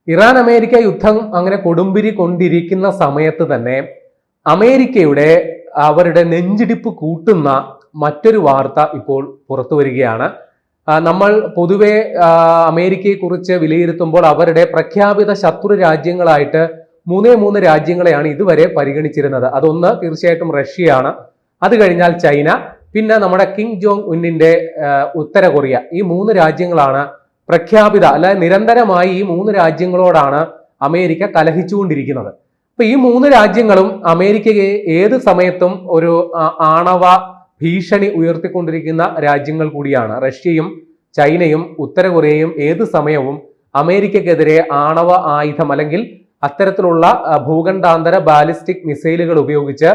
Iran America യുദ്ധം അങ്ങനെ കൊടുമ്പിരി കൊണ്ടിരിക്കുന്ന സമയത്ത് തന്നെ അമേരിക്കയുടെ അവരുടെ നെഞ്ചിടിപ്പ് കൂട്ടുന്ന മറ്റൊരു വാർത്ത ഇപ്പോൾ പുറത്തു വരികയാണ്. നമ്മൾ പൊതുവെ അമേരിക്കയെ കുറിച്ച് വിലയിരുത്തുമ്പോൾ അവരുടെ പ്രഖ്യാപിത ശത്രു രാജ്യങ്ങളായിട്ട് മൂന്ന് രാജ്യങ്ങളെയാണ് ഇതുവരെ പരിഗണിച്ചിരുന്നത്. അതൊന്ന് തീർച്ചയായിട്ടും റഷ്യയാണ്, അത് കഴിഞ്ഞാൽ ചൈന, പിന്നെ നമ്മുടെ കിം ജോങ് ഉന്നിന്റെ ഉത്തര കൊറിയ. ഈ 3 രാജ്യങ്ങളാണ് പ്രഖ്യാപിത, അല്ലാതെ നിരന്തരമായി ഈ 3 രാജ്യങ്ങളോടാണ് അമേരിക്ക കലഹിച്ചുകൊണ്ടിരിക്കുന്നത്. അപ്പൊ ഈ 3 രാജ്യങ്ങളും അമേരിക്കയെ ഏത് സമയത്തും ഒരു ആണവ ഭീഷണി ഉയർത്തിക്കൊണ്ടിരിക്കുന്ന രാജ്യങ്ങൾ കൂടിയാണ്. റഷ്യയും ചൈനയും ഉത്തര കൊറിയയും ഏത് സമയവും അമേരിക്കക്കെതിരെ ആണവ ആയുധം അല്ലെങ്കിൽ അത്തരത്തിലുള്ള ഭൂഖണ്ഡാന്തര ബാലിസ്റ്റിക് മിസൈലുകൾ ഉപയോഗിച്ച്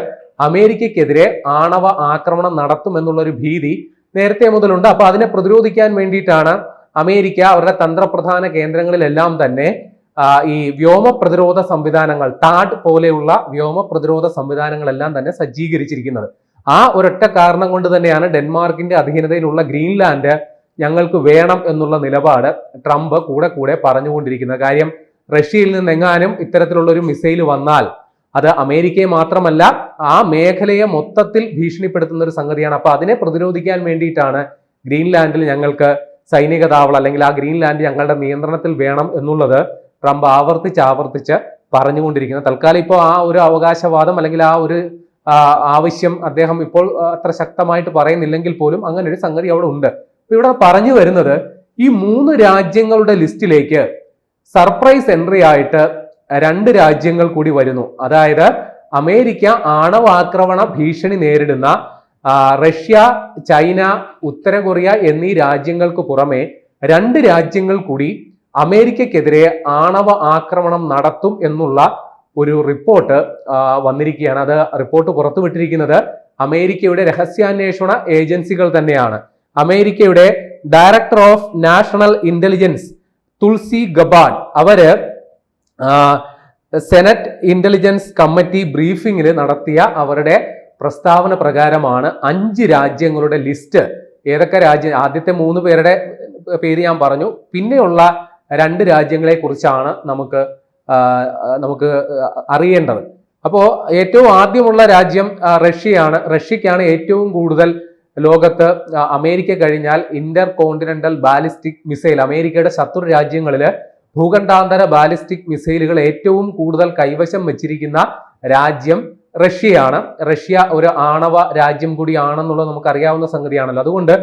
അമേരിക്കക്കെതിരെ ആണവ ആക്രമണം നടത്തുമെന്നുള്ള ഒരു ഭീതി നേരത്തെ മുതലുണ്ട്. അപ്പൊ അതിനെ പ്രതിരോധിക്കാൻ വേണ്ടിയിട്ടാണ് അമേരിക്ക അവരുടെ തന്ത്രപ്രധാന കേന്ദ്രങ്ങളിലെല്ലാം തന്നെ ഈ വ്യോമ പ്രതിരോധ സംവിധാനങ്ങൾ, ടാഡ് പോലെയുള്ള വ്യോമ പ്രതിരോധ സംവിധാനങ്ങളെല്ലാം തന്നെ സജ്ജീകരിച്ചിരിക്കുന്നത്. ആ ഒരൊറ്റ കാരണം കൊണ്ട് തന്നെയാണ് ഡെൻമാർക്കിന്റെ അധീനതയിലുള്ള ഗ്രീൻലാൻഡ് ഞങ്ങൾക്ക് വേണം എന്നുള്ള നിലപാട് ട്രംപ് കൂടെ പറഞ്ഞുകൊണ്ടിരിക്കുന്നത്. കാര്യം റഷ്യയിൽ നിന്നെങ്ങാനും ഇത്തരത്തിലുള്ള ഒരു മിസൈൽ വന്നാൽ അത് അമേരിക്കയെ മാത്രമല്ല ആ മേഖലയെ മൊത്തത്തിൽ ഭീഷണിപ്പെടുത്തുന്ന ഒരു സംഗതിയാണ്. അപ്പൊ അതിനെ പ്രതിരോധിക്കാൻ വേണ്ടിയിട്ടാണ് ഗ്രീൻലാൻഡിൽ ഞങ്ങൾക്ക് സൈനിക താവളം അല്ലെങ്കിൽ ആ ഗ്രീൻലാൻഡ് ഞങ്ങളുടെ നിയന്ത്രണത്തിൽ വേണം എന്നുള്ളത് ട്രംപ് ആവർത്തിച്ച് പറഞ്ഞുകൊണ്ടിരിക്കുന്നത്. തൽക്കാലം ഇപ്പോൾ ആ ഒരു അവകാശവാദം അല്ലെങ്കിൽ ആ ഒരു ആവശ്യം അദ്ദേഹം ഇപ്പോൾ അത്ര ശക്തമായിട്ട് പറയുന്നില്ലെങ്കിൽ പോലും അങ്ങനെ ഒരു സംഗതി അവിടെ ഉണ്ട്. അപ്പൊ ഇവിടെ പറഞ്ഞു വരുന്നത് ഈ 3 രാജ്യങ്ങളുടെ ലിസ്റ്റിലേക്ക് സർപ്രൈസ് എൻട്രി ആയിട്ട് 2 രാജ്യങ്ങൾ കൂടി വരുന്നു. അതായത് അമേരിക്ക ആണവാക്രമണ ഭീഷണി നേരിടുന്ന റഷ്യ, ചൈന, ഉത്തര കൊറിയ എന്നീ രാജ്യങ്ങൾക്ക് പുറമെ 2 രാജ്യങ്ങൾ കൂടി അമേരിക്കക്കെതിരെ ആണവ ആക്രമണം നടത്തും എന്നുള്ള ഒരു റിപ്പോർട്ട് വന്നിരിക്കുകയാണ്. അത് റിപ്പോർട്ട് പുറത്തുവിട്ടിരിക്കുന്നത് അമേരിക്കയുടെ രഹസ്യാന്വേഷണ ഏജൻസികൾ തന്നെയാണ്. അമേരിക്കയുടെ director of national intelligence Tulsi Gabbard അവര് സെനറ്റ് ഇന്റലിജൻസ് കമ്മിറ്റി ബ്രീഫിംഗിൽ നടത്തിയ അവരുടെ പ്രസ്താവന പ്രകാരമാണ് 5 രാജ്യങ്ങളുടെ ലിസ്റ്റ്. ഏതൊക്കെ രാജ്യം? ആദ്യത്തെ 3 പേരുടെ പേര് ഞാൻ പറഞ്ഞു. പിന്നെയുള്ള 2 രാജ്യങ്ങളെ കുറിച്ചാണ് നമുക്ക് അറിയേണ്ടത്. അപ്പോൾ ഏറ്റവും ആദ്യമുള്ള രാജ്യം റഷ്യയാണ്. റഷ്യക്കാണ് ഏറ്റവും കൂടുതൽ ലോകത്ത് അമേരിക്ക കഴിഞ്ഞാൽ ഇന്റർ കോണ്ടിനെന്റൽ ബാലിസ്റ്റിക് മിസൈൽ, അമേരിക്കയുടെ ശത്രു രാജ്യങ്ങളില് ഭൂഖണ്ഡാന്തര ബാലിസ്റ്റിക് മിസൈലുകൾ ഏറ്റവും കൂടുതൽ കൈവശം വെച്ചിരിക്കുന്ന രാജ്യം റഷ്യയാണ്. റഷ്യ ഒരു ആണവ രാജ്യം കൂടിയാണെന്നുള്ളത് നമുക്ക് അറിയാവുന്ന സംഗതിയാണല്ലോ. അതുകൊണ്ട്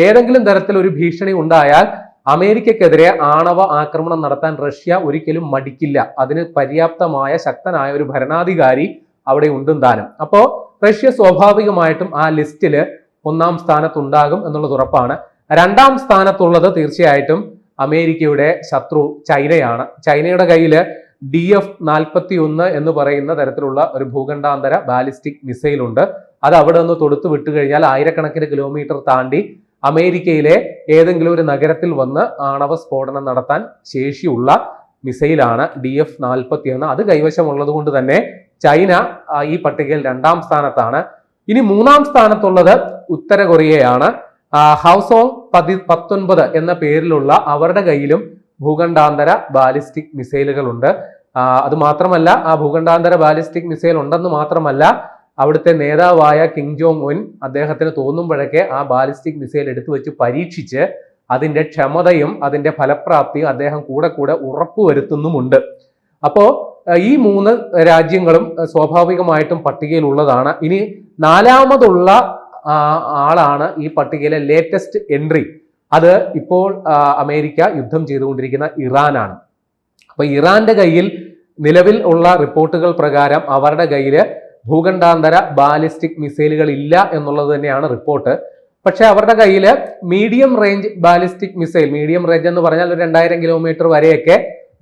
ഏതെങ്കിലും തരത്തിൽ ഒരു ഭീഷണി ഉണ്ടായാൽ അമേരിക്കക്കെതിരെ ആണവ ആക്രമണം നടത്താൻ റഷ്യ ഒരിക്കലും മടിക്കില്ല. അതിന് പര്യാപ്തമായ ശക്തനായ ഒരു ഭരണാധികാരി അവിടെ ഉണ്ടും താനും. അപ്പോ റഷ്യ സ്വാഭാവികമായിട്ടും ആ ലിസ്റ്റില് 1-ാം സ്ഥാനത്തുണ്ടാകും എന്നുള്ളത് ഉറപ്പാണ്. 2-ാം സ്ഥാനത്തുള്ളത് തീർച്ചയായിട്ടും അമേരിക്കയുടെ ശത്രു ചൈനയാണ്. ചൈനയുടെ കയ്യില് DF-41 എന്ന് പറയുന്ന തരത്തിലുള്ള ഒരു ഭൂഖണ്ഡാന്തര ബാലിസ്റ്റിക് മിസൈൽ ഉണ്ട്. അത് അവിടെ നിന്ന് തൊടുത്തു വിട്ടു കഴിഞ്ഞാൽ ആയിരക്കണക്കിന് കിലോമീറ്റർ താണ്ടി അമേരിക്കയിലെ ഏതെങ്കിലും ഒരു നഗരത്തിൽ വന്ന് ആണവ സ്ഫോടനം നടത്താൻ ശേഷിയുള്ള മിസൈലാണ് DF-41. അത് കൈവശമുള്ളത് കൊണ്ട് തന്നെ ചൈന ഈ പട്ടികയിൽ 2-ാം സ്ഥാനത്താണ്. ഇനി 3-ാം സ്ഥാനത്തുള്ളത് ഉത്തര കൊറിയയാണ്. ഹൗസോങ് 19 എന്ന പേരിലുള്ള അവരുടെ കയ്യിലും ഭൂഖണ്ഡാന്തര ബാലിസ്റ്റിക് മിസൈലുകൾ ഉണ്ട്. അത് മാത്രമല്ല, ആ ഭൂഖണ്ഡാന്തര ബാലിസ്റ്റിക് മിസൈൽ ഉണ്ടെന്ന് മാത്രമല്ല, അവിടുത്തെ നേതാവായ കിം ജോങ് ഉൻ അദ്ദേഹത്തിന് തോന്നുമ്പോഴൊക്കെ ആ ബാലിസ്റ്റിക് മിസൈൽ എടുത്തു വെച്ച് പരീക്ഷിച്ച് അതിന്റെ ക്ഷമതയും അതിന്റെ ഫലപ്രാപ്തിയും അദ്ദേഹം കൂടെ ഉറപ്പുവരുത്തുന്നുമുണ്ട്. അപ്പോ ഈ 3 രാജ്യങ്ങളും സ്വാഭാവികമായിട്ടും പട്ടികയിൽ ഉള്ളതാണ്. ഇനി 4ാമതുള്ള ആളാണ് ഈ പട്ടികയിലെ ലേറ്റസ്റ്റ് എൻട്രി. അത് ഇപ്പോൾ അമേരിക്ക യുദ്ധം ചെയ്തുകൊണ്ടിരിക്കുന്ന ഇറാനാണ്. അപ്പൊ ഇറാന്റെ കയ്യിൽ നിലവിൽ ഉള്ള റിപ്പോർട്ടുകൾ പ്രകാരം അവരുടെ കയ്യിൽ ഭൂഖണ്ഡാന്തര ബാലിസ്റ്റിക് മിസൈലുകൾ ഇല്ല എന്നുള്ളത് തന്നെയാണ് റിപ്പോർട്ട്. പക്ഷെ അവരുടെ കയ്യിൽ medium range ballistic missile, medium range എന്ന് പറഞ്ഞാൽ ഒരു 2000 കിലോമീറ്റർ വരെയൊക്കെ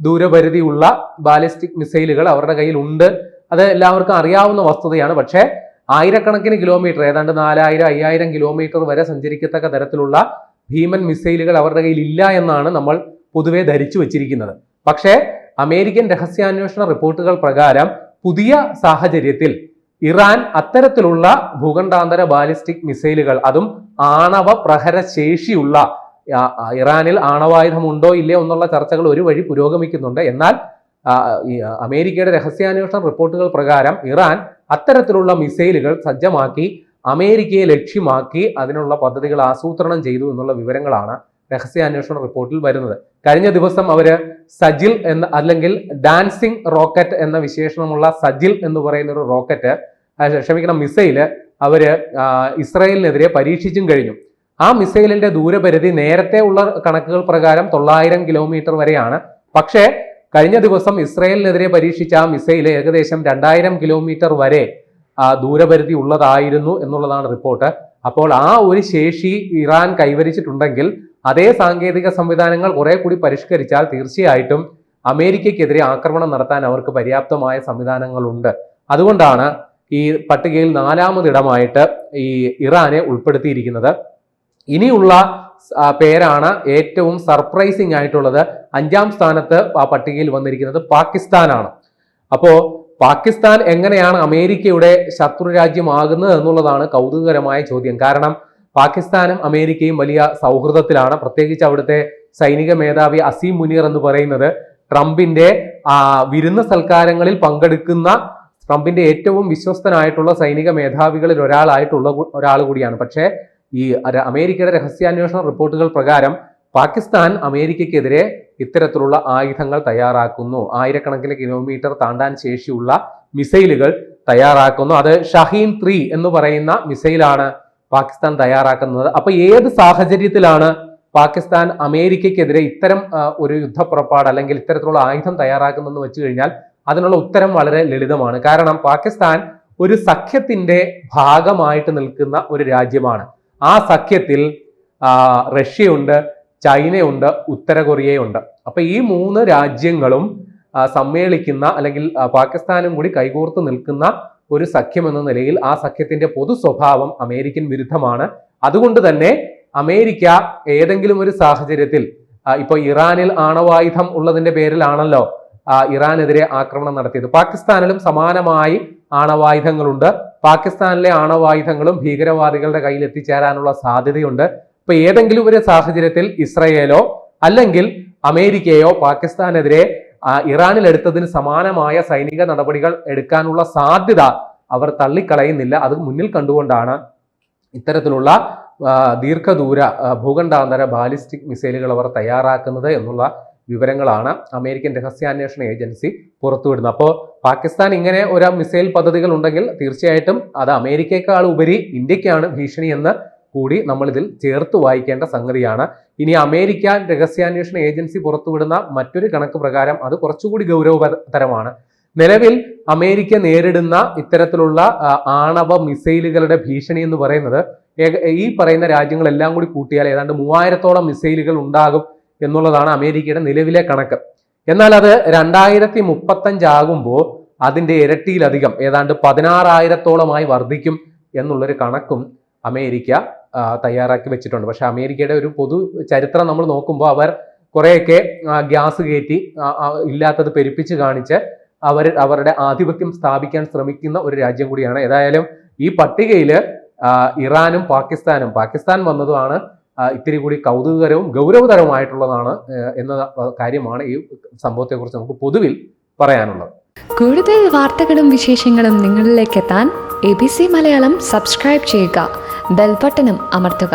ദൂരപരിധിയുള്ള ബാലിസ്റ്റിക് മിസൈലുകൾ അവരുടെ കയ്യിൽ ഉണ്ട്. അത് എല്ലാവർക്കും അറിയാവുന്ന വസ്തുതയാണ്. പക്ഷേ ആയിരക്കണക്കിന് കിലോമീറ്റർ, ഏതാണ്ട് 4000-5000 കിലോമീറ്റർ വരെ സഞ്ചരിക്കത്തക്ക തരത്തിലുള്ള ഭീമൻ മിസൈലുകൾ അവരുടെ കയ്യിൽ ഇല്ല എന്നാണ് നമ്മൾ പൊതുവെ ധരിച്ചു വെച്ചിരിക്കുന്നത്. പക്ഷേ അമേരിക്കൻ രഹസ്യാന്വേഷണ റിപ്പോർട്ടുകൾ പ്രകാരം പുതിയ സാഹചര്യത്തിൽ ഇറാൻ അത്തരത്തിലുള്ള ഭൂഖണ്ഡാന്തര ബാലിസ്റ്റിക് മിസൈലുകൾ, അതും ആണവ പ്രഹര ശേഷിയുള്ള ഇറാനിൽ ആണവായുധം ഉണ്ടോ ഇല്ലയോ എന്നുള്ള ചർച്ചകൾ ഒരു വഴി പുരോഗമിക്കുന്നുണ്ട്. എന്നാൽ ഈ അമേരിക്കയുടെ രഹസ്യാന്വേഷണ റിപ്പോർട്ടുകൾ പ്രകാരം ഇറാൻ അത്തരത്തിലുള്ള മിസൈലുകൾ സജ്ജമാക്കി അമേരിക്കയെ ലക്ഷ്യമാക്കി അതിനുള്ള പദ്ധതികൾ ആസൂത്രണം ചെയ്തു എന്നുള്ള വിവരങ്ങളാണ് രഹസ്യാന്വേഷണ റിപ്പോർട്ടിൽ വരുന്നത്. കഴിഞ്ഞ ദിവസം അവര് സജിൽ എന്ന അല്ലെങ്കിൽ ഡാൻസിങ് റോക്കറ്റ് എന്ന വിശേഷണമുള്ള സജിൽ എന്ന് പറയുന്ന ഒരു റോക്കറ്റ് മിസൈല് അവര് ഇസ്രായേലിനെതിരെ പരീക്ഷിച്ചും കഴിഞ്ഞു. ആ മിസൈലിന്റെ ദൂരപരിധി നേരത്തെ ഉള്ള കണക്കുകൾ പ്രകാരം 900 കിലോമീറ്റർ വരെയാണ്. പക്ഷേ കഴിഞ്ഞ ദിവസം ഇസ്രായേലിനെതിരെ പരീക്ഷിച്ച ആ മിസൈൽ ഏകദേശം 2000 കിലോമീറ്റർ വരെ ദൂരപരിധി ഉള്ളതായിരുന്നു എന്നുള്ളതാണ് റിപ്പോർട്ട്. അപ്പോൾ ആ ഒരു ശേഷി ഇറാൻ കൈവരിച്ചിട്ടുണ്ടെങ്കിൽ അതേ സാങ്കേതിക സംവിധാനങ്ങൾ കുറെ കൂടി പരിഷ്കരിച്ചാൽ തീർച്ചയായിട്ടും അമേരിക്കയ്ക്കെതിരെ ആക്രമണം നടത്താൻ അവർക്ക് പര്യാപ്തമായ സംവിധാനങ്ങളുണ്ട്. അതുകൊണ്ടാണ് ഈ പട്ടികയിൽ 4ാമതിടമായിട്ട് ഈ ഇറാനെ ഉൾപ്പെടുത്തിയിരിക്കുന്നത്. ഇനിയുള്ള പേരാണ് ഏറ്റവും സർപ്രൈസിങ് ആയിട്ടുള്ളത്. 5ാം സ്ഥാനത്ത് ആ പട്ടികയിൽ വന്നിരിക്കുന്നത് പാകിസ്ഥാനാണ്. അപ്പോ പാകിസ്ഥാൻ എങ്ങനെയാണ് അമേരിക്കയുടെ ശത്രു രാജ്യമാകുന്നത് എന്നുള്ളതാണ് കൗതുകകരമായ ചോദ്യം. കാരണം പാകിസ്ഥാനും അമേരിക്കയും വലിയ സൗഹൃദത്തിലാണ്. പ്രത്യേകിച്ച് അവിടുത്തെ സൈനിക മേധാവി അസീം മുനീർ എന്ന് പറയുന്നത് ട്രംപിന്റെ വിരുന്ന് സൽക്കാരങ്ങളിൽ പങ്കെടുക്കുന്ന ട്രംപിന്റെ ഏറ്റവും വിശ്വസ്തനായിട്ടുള്ള സൈനിക മേധാവികളിൽ ഒരാൾ കൂടിയാണ്. പക്ഷേ ഈ അമേരിക്കയുടെ രഹസ്യാന്വേഷണ റിപ്പോർട്ടുകൾ പ്രകാരം പാകിസ്ഥാൻ അമേരിക്കയ്ക്കെതിരെ ഇത്തരത്തിലുള്ള ആയുധങ്ങൾ തയ്യാറാക്കുന്നു. 1000കണക്കിന് കിലോമീറ്റർ താണ്ടാൻ ശേഷിയുള്ള മിസൈലുകൾ തയ്യാറാക്കുന്നു. അത് ഷഹീൻ 3 എന്ന് പറയുന്ന മിസൈലാണ് പാകിസ്ഥാൻ തയ്യാറാക്കുന്നത്. അപ്പൊ ഏത് സാഹചര്യത്തിലാണ് പാകിസ്ഥാൻ അമേരിക്കയ്ക്കെതിരെ ഇത്തരം ഒരു യുദ്ധപ്പുറപ്പാട് അല്ലെങ്കിൽ ഇത്തരത്തിലുള്ള ആയുധം തയ്യാറാക്കുന്നതെന്ന് വെച്ച് കഴിഞ്ഞാൽ അതിനുള്ള ഉത്തരം വളരെ ലളിതമാണ്. കാരണം പാകിസ്ഥാൻ ഒരു സഖ്യത്തിന്റെ ഭാഗമായിട്ട് നിൽക്കുന്ന ഒരു രാജ്യമാണ്. ആ സഖ്യത്തിൽ റഷ്യയുണ്ട്, ചൈനയുണ്ട്, ഉത്തര കൊറിയയുണ്ട്. അപ്പൊ ഈ 3 രാജ്യങ്ങളും സമ്മേളിക്കുന്ന അല്ലെങ്കിൽ പാകിസ്ഥാനും കൂടി കൈകോർത്ത് നിൽക്കുന്ന ഒരു സഖ്യം എന്ന നിലയിൽ ആ സഖ്യത്തിന്റെ പൊതു സ്വഭാവം അമേരിക്കൻ വിരുദ്ധമാണ്. അതുകൊണ്ട് തന്നെ അമേരിക്ക ഏതെങ്കിലും ഒരു സാഹചര്യത്തിൽ ഇപ്പൊ ഇറാനിൽ ആണവായുധം ഉള്ളതിന്റെ പേരിലാണല്ലോ ഇറാനെതിരെ ആക്രമണം നടത്തിയത്. പാകിസ്ഥാനിലും സമാനമായി ആണവായുധങ്ങളുണ്ട്. പാകിസ്ഥാനിലെ ആണവായുധങ്ങളും ഭീകരവാദികളുടെ കയ്യിൽ എത്തിച്ചേരാനുള്ള സാധ്യതയുണ്ട്. ഇപ്പൊ ഏതെങ്കിലും ഒരു സാഹചര്യത്തിൽ ഇസ്രയേലോ അല്ലെങ്കിൽ അമേരിക്കയോ പാകിസ്ഥാനെതിരെ ഇറാനിൽ എടുത്തതിന് സമാനമായ സൈനിക നടപടികൾ എടുക്കാനുള്ള സാധ്യത അവർ തള്ളിക്കളയുന്നില്ല. അത് മുന്നിൽ കണ്ടുകൊണ്ടാണ് ഇത്തരത്തിലുള്ള ദീർഘദൂര ഭൂഖണ്ഡാന്തര ബാലിസ്റ്റിക് മിസൈലുകൾ അവർ തയ്യാറാക്കുന്നത് എന്നുള്ള വിവരങ്ങളാണ് അമേരിക്കൻ രഹസ്യാന്വേഷണ ഏജൻസി പുറത്തുവിടുന്നത്. അപ്പോൾ പാകിസ്ഥാൻ ഇങ്ങനെ ഒരു മിസൈൽ പദ്ധതികൾ ഉണ്ടെങ്കിൽ തീർച്ചയായിട്ടും അത് അമേരിക്കയെക്കാൾ ഉപരി ഇന്ത്യക്കാണ് ഭീഷണി എന്ന് കൂടി നമ്മൾ ഇതിൽ ചേർത്ത് വായിക്കേണ്ട സംഗതിയാണ്. ഇനി അമേരിക്കൻ രഹസ്യാന്വേഷണ ഏജൻസി പുറത്തുവിടുന്ന മറ്റൊരു കണക്ക് പ്രകാരം അത് കുറച്ചുകൂടി ഗൗരവതരമാണ്. നിലവിൽ അമേരിക്ക നേരിടുന്ന ഇത്തരത്തിലുള്ള ആണവ മിസൈലുകളുടെ ഭീഷണി എന്ന് പറയുന്നത് ഈ പറയുന്ന രാജ്യങ്ങളെല്ലാം കൂടി കൂട്ടിയാൽ ഏതാണ്ട് 3000ഓളം മിസൈലുകൾ ഉണ്ടാകും എന്നുള്ളതാണ് അമേരിക്കയുടെ നിലവിലെ കണക്ക്. എന്നാൽ അത് 2035 ആകുമ്പോൾ അതിന്റെ ഇരട്ടിയിലധികം ഏതാണ്ട് 16,000ഓളമായി വർദ്ധിക്കും എന്നുള്ളൊരു കണക്കും അമേരിക്ക തയ്യാറാക്കി വെച്ചിട്ടുണ്ട്. പക്ഷെ അമേരിക്കയുടെ ഒരു പൊതു ചരിത്രം നമ്മൾ നോക്കുമ്പോൾ അവർ കുറെയൊക്കെ ഗ്യാസ് കയറ്റി ഇല്ലാത്തത് പെരുപ്പിച്ച് കാണിച്ച് അവരുടെ ആധിപത്യം സ്ഥാപിക്കാൻ ശ്രമിക്കുന്ന ഒരു രാജ്യം കൂടിയാണ്. ഏതായാലും ഈ പട്ടികയിൽ ഇറാനും പാകിസ്ഥാൻ വന്നതുമാണ് ഇത്തിരി കൂടി കൗതുകകരവും ഗൗരവതരവുമായിട്ടുള്ളതാണ് എന്ന കാര്യമാണ് ഈ സംഭവത്തെക്കുറിച്ച് നമുക്ക് പൊതുവിൽ പറയാനുള്ളത്. കൂടുതൽ വാർത്തകളും വിശേഷങ്ങളും നിങ്ങളിലേക്ക് എത്താൻ ABC മലയാളം സബ്സ്ക്രൈബ് ചെയ്യുക, ബെൽ ബട്ടണും അമർത്തുക.